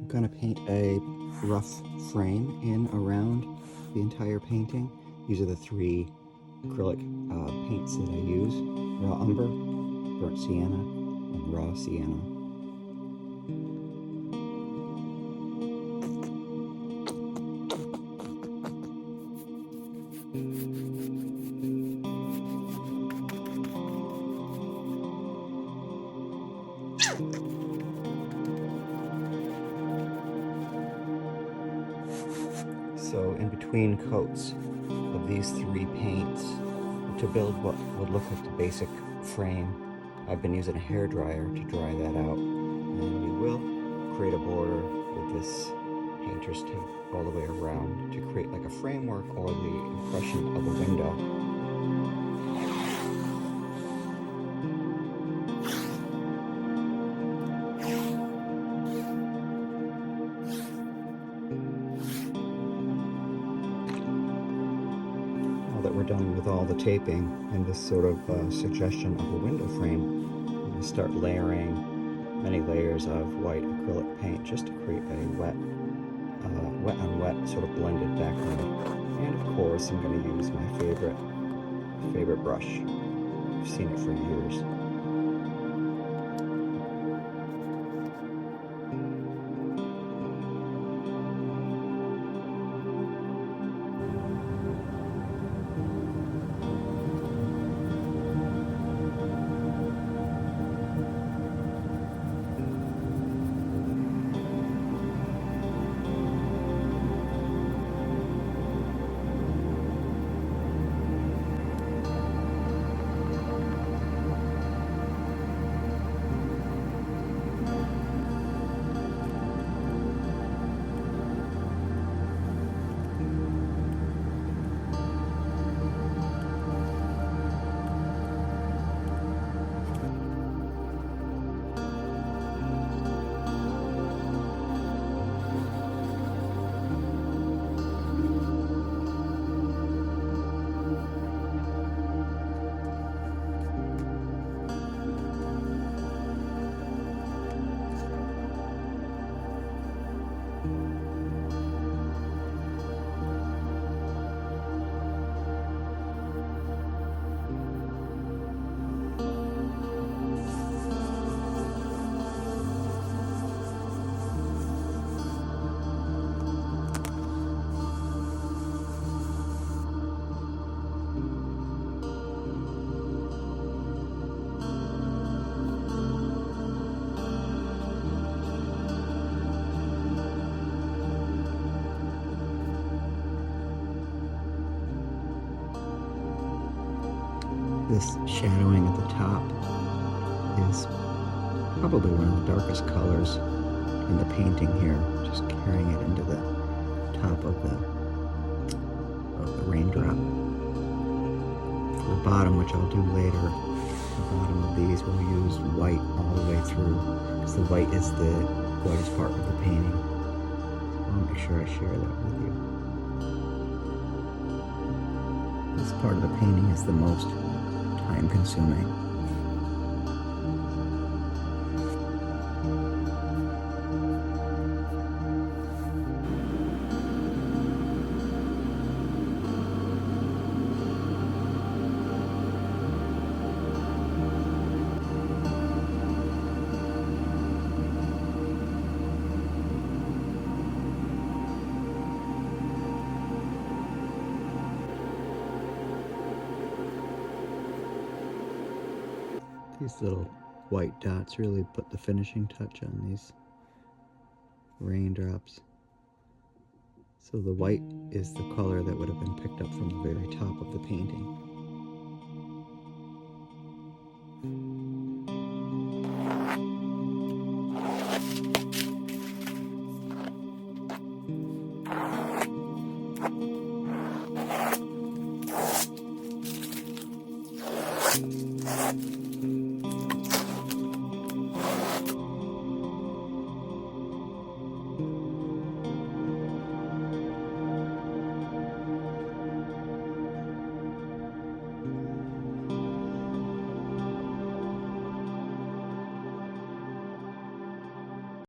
I'm going to paint a rough frame in around the entire painting. These are the three acrylic paints that I use: raw umber, burnt sienna, and raw sienna. So in between coats of these three paints, to build what would look like the basic frame, I've been using a hairdryer to dry that out. And we will create a border with this painter's tape all the way around to create like a framework or the impression of a window. That we're done with all the taping and this sort of suggestion of a window frame, I'm going to start layering many layers of white acrylic paint just to create a wet on wet sort of blended background. And of course I'm going to use my favorite brush. I've seen it for years. This shadowing at the top is probably one of the darkest colors in the painting here, just carrying it into the top of the raindrop. For the bottom, which I'll do later, the bottom of these we'll use white all the way through, because the white is the whitest part of the painting. I'll make sure I share that with you. This part of the painting is the most time-consuming. These little white dots really put the finishing touch on these raindrops. So the white is the color that would have been picked up from the very top of the painting.